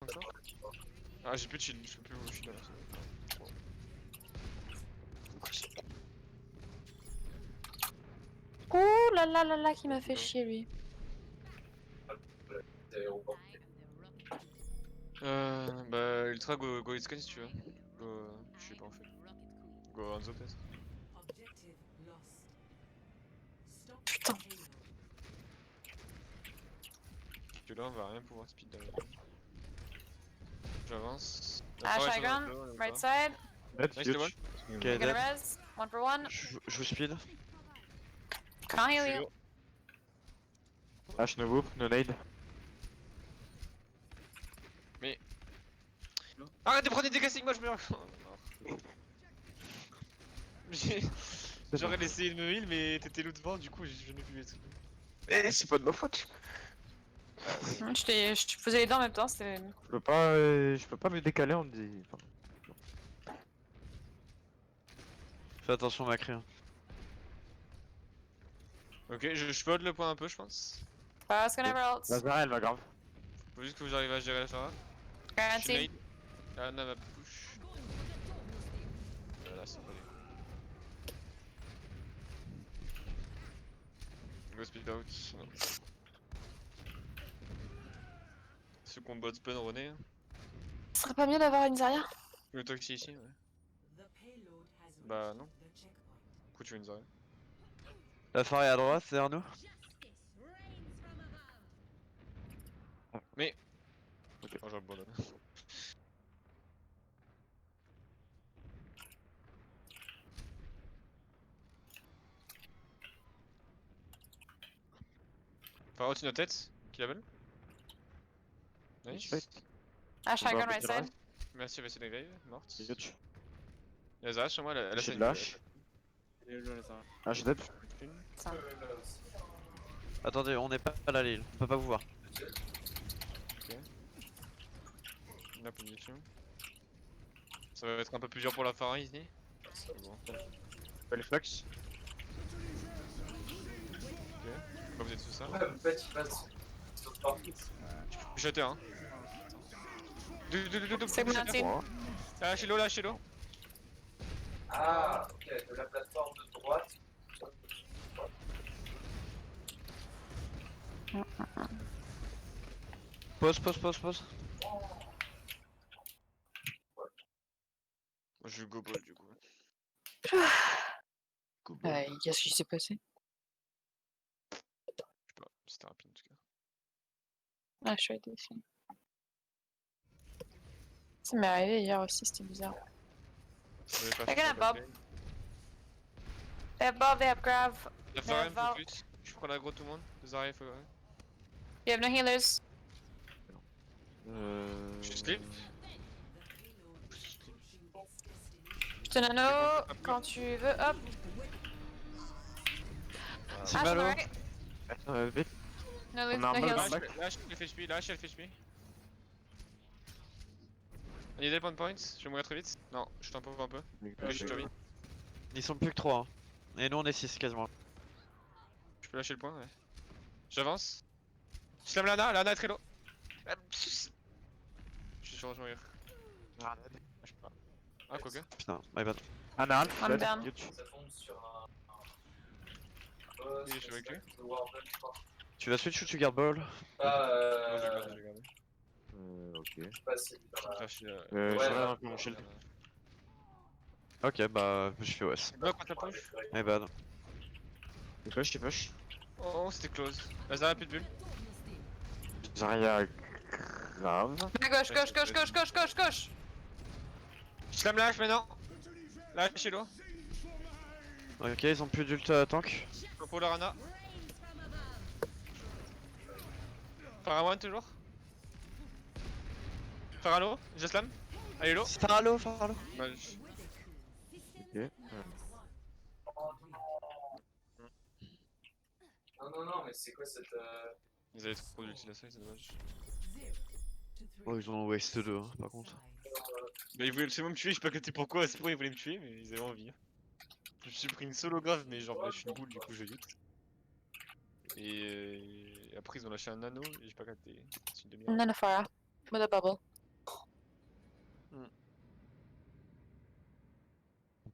encore. Ah, j'ai plus de shield, je peux plus vous shield là. Ouh là là, qui m'a fait chier lui. Bah, Ultra go Itzken si tu veux. Je sais pas en fait. Go Hanzo peut-être. Putain. Que là on va rien pouvoir speed derrière. J'avance. Ash high ground, right side. That's Nice, huge. I'm Okay, gonna dead. res. 1 for 1. Je vous speed. Can't heal you. Ash no whoop, no nade. Mais. Arrête de prendre des dégâts Sigma, je meurs. J'aurais essayé de me heal, mais t'étais l'autre devant, du coup je n'ai plus les trucs. Eh, c'est pas de ma faute. Je te faisais les dents en même temps, c'était. Je peux pas me décaler, on me dit. Enfin, fais attention Macri. Hein. Ok, je spot le point un peu, je pense. Fast gonna ult. Lazare, elle va grave. Faut juste que vous arrivez à gérer la Pharah. Je Guarantee. suis nade. Anna va push. Là, c'est pas des coups. Go speed out. Non. Ce combat de spawn René. Ce serait pas mieux d'avoir une Zarya? Le toxi ici, ouais. Bah non. Du coup, tu veux une Zarya. La Phare est à droite, c'est Arnaud. Mais. Ok, oh, j'abandonne. Enfin, au-dessus de notre tête. Qui level? Nice. Ash high ground, right side. Merci, merci de revive. Morte. Huge. Il y a Zarya sur moi, elle a J'ai sa de lâche. Ash dead. Ça. Attendez, on n'est pas à la Lille, on peut pas vous voir. La position. Ça va être un peu plus dur pour la Pharah ici. Bon. Pas les flax. Bah, vous êtes sous ça. Ouais, en fait, il passe sur le parking. Je suis shatter, hein. C'est bon, team. Ah, chez l'eau là, chez l'eau. Ah, ok, de la plateforme de droite. Pause. Je vais go ball du coup. Qu'est-ce qui s'est passé? Je sais pas, c'était rapide en tout cas. Ah, je suis allée ici. Ça m'est arrivé hier aussi, c'était bizarre. They're gonna bob. They have bob, they have grave. La Pharah me faut plus. Je prends l'aggro tout le monde. Zarya il faut. Ouais. You have no healers. Je slip. Je te nano quand tu veux, hop. C'est Ash on the malo. right. Vite. No loot, On a un no mal heals. dans Lâche le FHP, lâche le FHP. Il y a des points points, je vais mourir très vite. Non, je t'impose un peu. Je suis trop vite. Ils sont plus que 3. Hein. Et nous on est 6 quasiment. Je peux lâcher le point, ouais. J'avance. Je slame Lana est très low. Je suis sûr de mourir. Je sais pas. Ah, quoi que. Putain, my bad. Anna, I'm down. Ça tombe sur un. Oui, je suis avec lui. Tu vas switch ou tu gardes ball? Non, je vais garder. Ok. Je sais pas si. Je vais faire chier. Je Ouais, regarde un peu mon shield. Ok, bah je fais OS. Bloc quand ça push. My bad. Tu push. Oh, c'était close. Vas-y, plus de bulle. Zarya grave. À gauche. Je slame lâche maintenant. Lâche l'eau. Ok, ils ont plus d'ult tank. Pour le Rana. Phara one toujours. Phara low, je slam. Allez low. Faralo. Bah, Ok. Non, mais c'est quoi cette. ils avaient trop d'utilisation, c'est dommage. Oh, ils ont waste 2 hein, par contre. Bah, ils voulaient absolument me tuer, je sais pas capté pourquoi, c'est pourquoi ils voulaient me tuer, mais ils avaient envie. Je me suis pris une solo grave, mais genre, là, je suis une boule, du coup, je vite. Et après, ils ont lâché un nano, et j'ai pas capté. C'est une demi-heure. None of Farah. With a bubble.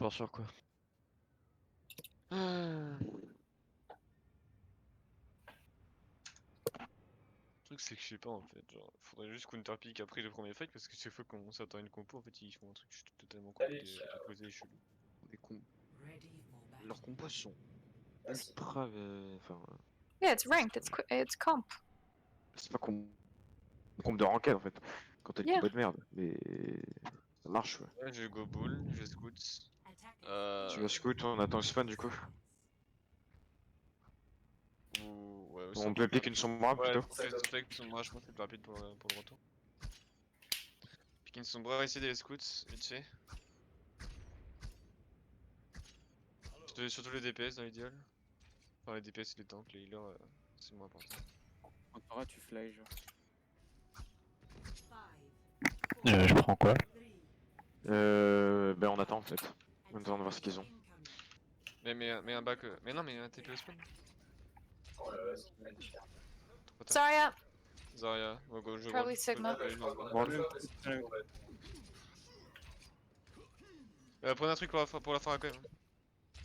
Pas sûr quoi. Le truc c'est que je sais pas en fait, genre faudrait juste counter pick après le premier fight parce que chaque fois qu'on s'attend à une compo en fait ils font un truc totalement Allez, opposé et chelou. Les com... Leurs combos sont ultra. Enfin, Yeah, it's ranked. It's comp. c'est pas combo de ranked en fait. Quand t'as une Yeah. combo de merde. Mais. Ça marche ouais. Ouais, je go bull, je scout. Tu vas scout, on attend le spawn du coup. Ouais, On peut pick une sombra ouais, plutôt. peut-être sombra, je pense que c'est plus rapide pour le retour. Pick une sombra, essayer des scouts, vite fait. Surtout les DPS dans l'idéal. Enfin les DPS et les tanks, les healers c'est moins important. Quand t'auras, tu fly genre. Je prends quoi? Ben on attend en fait. On attend de voir ce qu'ils ont. Mais un back. Mais non, mais un TP au spawn. Oh là là, c'est magnifique. Trop tard. Zarya. Zarya, go, je Probably roll. Sigma. Prenez un truc pour la phare quand même.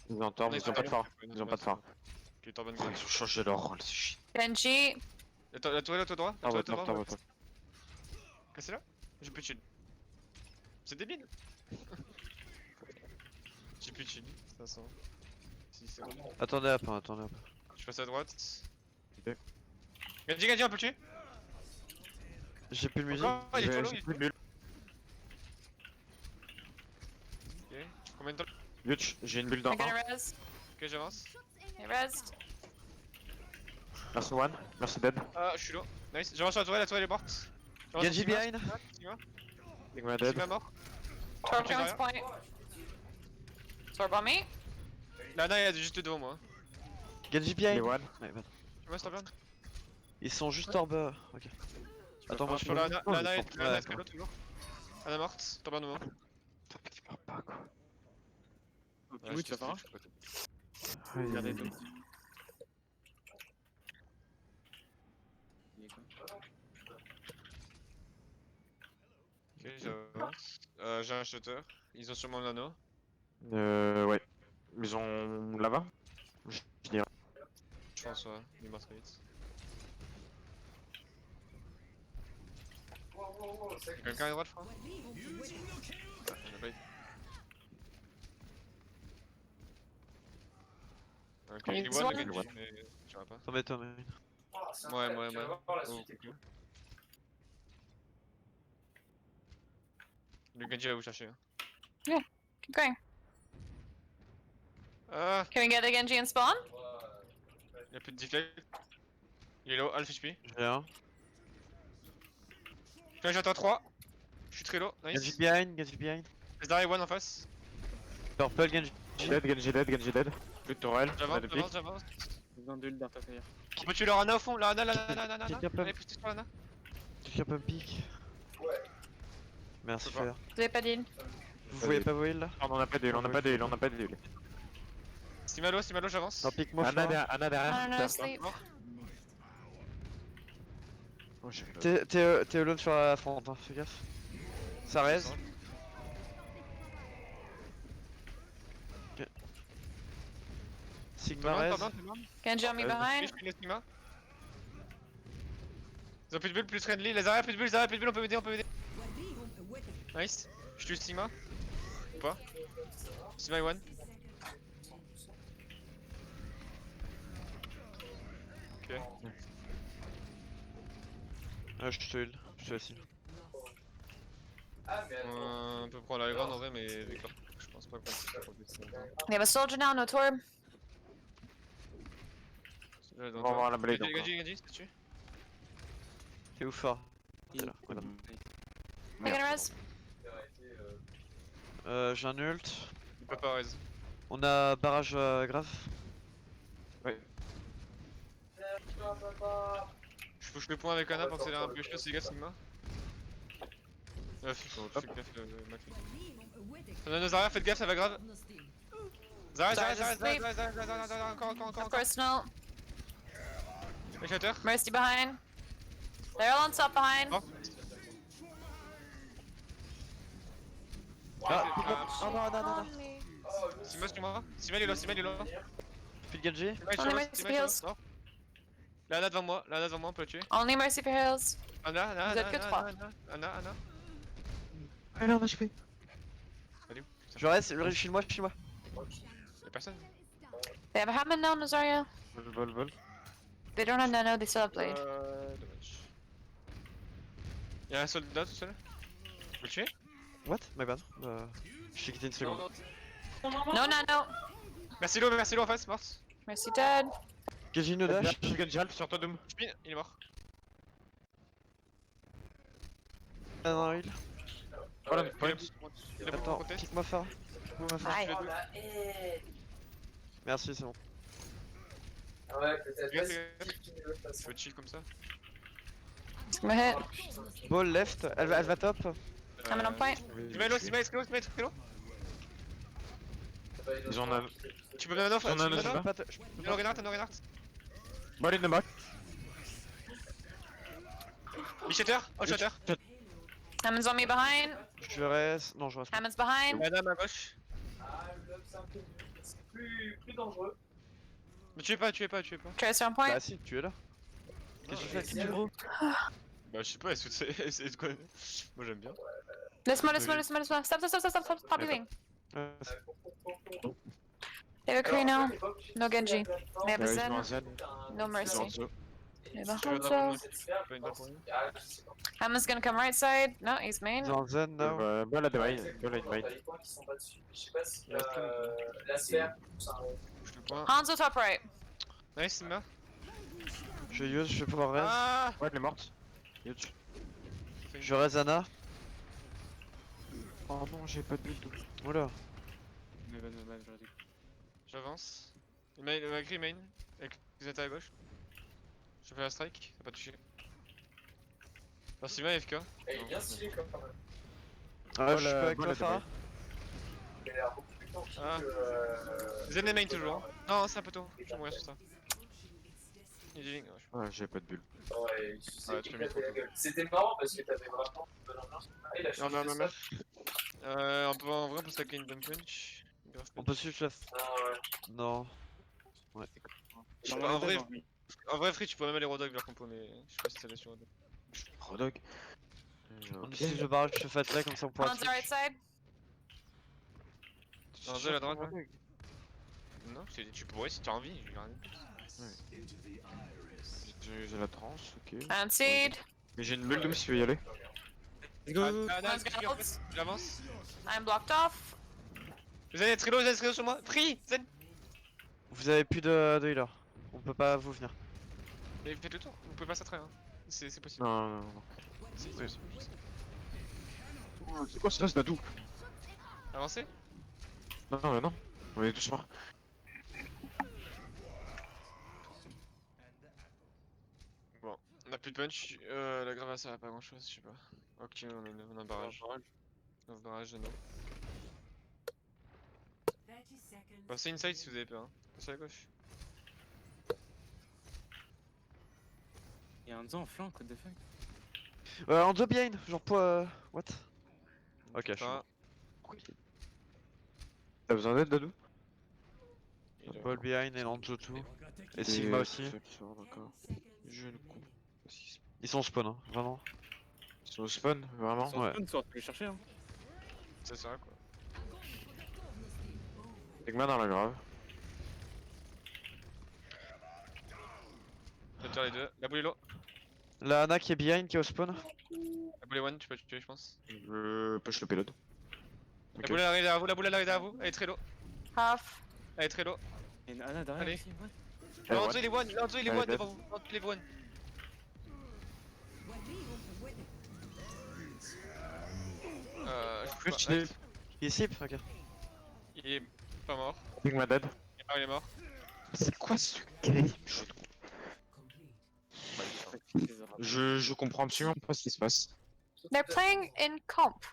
Ils ont tort, ils ont pas de phare. Ils ont pas de phare. Ok, t'en bonne Ils ont changé leur rôle, c'est chiant. Genji. La tourelle à toi droit. Ah ouais, top, top, top. Cassez-la. J'ai plus de shield. C'est débile. J'ai plus de shield. 500. Si, c'est bon. Attendez un peu, attendez un peu. Je passe à droite. Ok. Genji, on peut le tuer. J'ai plus de musique. Encore il est trop low, J'ai il est plus de bulle. Ok. Combien de temps? Yutch, j'ai une bulle dans I'm gonna 1. res. Ok, j'avance. I resed. Merci One, merci Dead. Ah, je suis low. Nice. J'avance sur la tourelle est morte. J'avance sur Genji Sigma, behind. Sigma. Sigma Dead. Sigma mort. Torb Ok, on his Zarya. point. Torb on me. Lana il est juste devant moi. Genji behind. One. Ouais, bah. Tu vois, stop là. Ils sont juste en bas. Ok. Attends, moi je Sur peux. Lana, Oh, Lana ils est sont- Lana ouais, est très low toujours. Lana morte, top 1 nouveau. Putain, mais il meurt pas quoi. Oui, tu vas faire un. Regardez donc. Il est quoi? Ok, j'avance. J'ai un shutter. Ils ont sûrement l'anneau. Ouais. Ils ont là-bas. Je dirais. Je pense, ouais. Il est mort très vite. Wow, ça Quelqu'un à droite, je crois? On a pas eu. Ok, Il il est voit one. le Genji, mais tu vois pas. T'en mets, t'en mets. Oh, c'est Ouais, incroyable, tu vas voir la Oh, suite et coucou. tout. Le Genji va vous chercher. Hein. Keep going. Ah! Can we get a Genji and spawn? Il a plus de deflect. Il est low, half HP. J'ai un. J'attends 3. Je suis très low, Genji nice. behind, Genji behind. Les Zarya one en face. Purple, Genji. Genji dead. Plus de tourelle. J'avance, j'avance. J'ai besoin d'ult dans ta carrière. On peut tuer leur Ana au fond, la Ana. Quelqu'un peut- Allez, poussez sur l'Ana. Quelqu'un peut me pick. Ouais. Merci Je peux pas. frère. Vous avez pas d'heal? Vous voyez pas vos heals là? On en a pas de heal, on a pas de heal, on a pas de heal. Simalo, j'avance. Non, pick-moi Anna fort. Anna I derrière. don't know, sleep. Oh, t'es alone sur la front, hein, fais gaffe. Ça reste. Ok. Sigma reste. Genji on me behind. Je Sigma. Ils ont plus de bulles, plus friendly. Les Zarya, plus de bulles, on peut m'aider, Nice. Je tue Sigma. Ou pas? Sigma est one. Ok. Ah, je te heal, je te laisse heal. Ah, mais attends. On peut prendre la grande en vrai, mais avec leur... je pense pas qu'on puisse faire plus longtemps. We have a soldier now, no Torb. Là, On va voir la blade encore. Genji, c'est tu? T'es où fort? Il T'es là, voilà. I'm gonna res. J'ai un ult. Il peut pas raise. On a barrage grave. Je push le point avec Ana pour accélérer un peu les choses, c'est gaffe Sigma. Fais gaffe Macri. On a nos Zarya, faites gaffe, ça va grave. Zarya, encore. Personal. Les shatter. Mercy behind. They're all on top behind. Mort. Ah, non, non, non, non, non. On me. Sima sur moi. Sima il est là, Sima il est là. File Genji. Sima il est On sur est moi, Mercy Sima il est Heals. sur moi. Lana devant moi, on peut le tuer. Only Mercy for Heals. Ana. Vous êtes que trois. Ana. Allez, on a HP. Elle est où? Putain, Je reste, file-moi. y'a personne. They have a Hammond now, Nazaria. Vol. They don't have Nano, they still have Blade. Dommage. Y'a un soldat tout seul. Faut le tuer? What? My bad. Je t'ai quitté une seconde. No Nano. Merci l'eau en face, morte. Mercy dead. Genji no dash. Je gagne Jalf sur toi, Doom. Spin, il est mort. Un heal. Voilà, point. Il est bon, Attends, contest. kick-moi fort. Aïe. Je fais deux. Merci, c'est bon. Ouais, peut-être. Regarde, Vas-y, regarde. finis l'autre Je façon. peux chill comme ça. I'm a hit. Oh, putain. Ball left, elle va top. I'm on point. Sima escalo. Ils en ont. Tu peux bien un offre, J'en ai un tu peux autre, bien un là. offre. T'as Reinhardt. Bon, allez, de back. Bichetter, oh shutter. Hammond's on me behind. Je reste. Non, je reste pas. Hammond's behind. Madame à gauche. Ah, le lob, c'est un peu mieux. C'est plus dangereux. Mais tuez pas. Tracer on point. Bah si, tu es là. Qu'est-ce que tu fais avec c'est ton gros? Bah je sais pas, est-ce que c'est de quoi? Moi j'aime bien. Laisse-moi. Stop leaving. They have a Kree now. No Genji. They have a Ils ont un Zen. Z. No Mercy. Ils They have a Tu veux Hanzo. Pas une balle pour lui. Ah, je sais pas. Hammond's gonna come right side. No, he's main. Dans Zen now. Ball à de main. Exactement, Ball à de main. t'as les points qui sont pas dessus. Je sais pas si Il reste la sphère, tout ça. Je le point. Hanzo top right. Nice, Sima. Je use, je vais pouvoir reste. Ah. Ouais, elle est morte. Huge. Je reste Ana. Oh non, j'ai pas de build. Oula. J'avance. Il m'a écrit main. Avec les attaques à gauche. Je fais la strike, ça a pas touché. Alors Sima AFK. Et il est bien stylé quand même. Ah, je suis Ball, pas avec ball toi, à de Farah. Il a l'air beaucoup plus tranquille Ah. que. Zen et main toujours. Non, c'est un peu tôt. Je vais mourir sur ça. Il est dealing, ouais. Ouais, j'ai pas de bulle. Ouais, Ouais, c'est tu qui l'as mis claquait la gueule. C'était marrant parce que t'avais vraiment une bonne ambiance. Ah, il a Et on a un changé MMR. ça. En vrai, on peut stacker une dump punch. Grave On punch. peut suivre chef. Ah ouais. Non. Ouais. En vrai, Free, tu pourrais même aller Rodog leur compo, mais je sais pas si ça va sur Rodog. Rodog. On utilise le barrage, je fais là comme ça on pourra. Hanzo right side. Non, à la droite, ouais. Non, tu pourrais si tu as envie. J'ai la transe, ok. Unseed. Mais j'ai une bulle de si tu veux y aller. Let's go. One's gonna ult. J'avance. I'm blocked off. Zen est Trilo sur moi. Free, Zen. Vous avez plus de healer. On peut pas vous venir. Mais faites le tour, vous pouvez pas s'attraire. Hein. C'est possible. Non. C'est possible. C'est quoi ça, ce Dadou? Avancez. Non. On est tous morts. Bon, on a plus de punch. La grave ça va pas grand chose, je sais pas. Ok, on a un barrage. On a un barrage de nous. Passez inside si vous avez peur. Hein. Passez à gauche. Y'a un Hanzo en flanc, what the fuck? En deux behind, genre what? Ok, je suis Ah, mort. T'as besoin d'aide, Dadou? Ball behind et Lanzo tout. Et Sigma aussi. D'accord. Je ne comprends pas ce qui se passe. Ils sont spawn, hein, vraiment. Sur le spawn, vraiment? Ouais. Tu vas les chercher, hein. c'est ça quoi. Sigma dans la grave. Je vais te faire les deux. La boule est low. La Ana qui est behind, qui est au spawn. La boule est one, tu peux le tuer, je pense. Je push le payload. La boule elle arrive derrière vous, la boule elle arrive derrière vous. Elle est très low. Half. Elle est très low. Y'a une Ana derrière Allez. aussi, ouais. L'Anzo il est one, L'Anzo il est Allez, one dead. devant vous. L'Anzo il est one. Je Push, sais pas. Il est slip, ok. Il est pas mort. Sigma dead. Il est mort. C'est quoi ce game? Je comprends absolument pas ce qui se passe. They're playing in comp.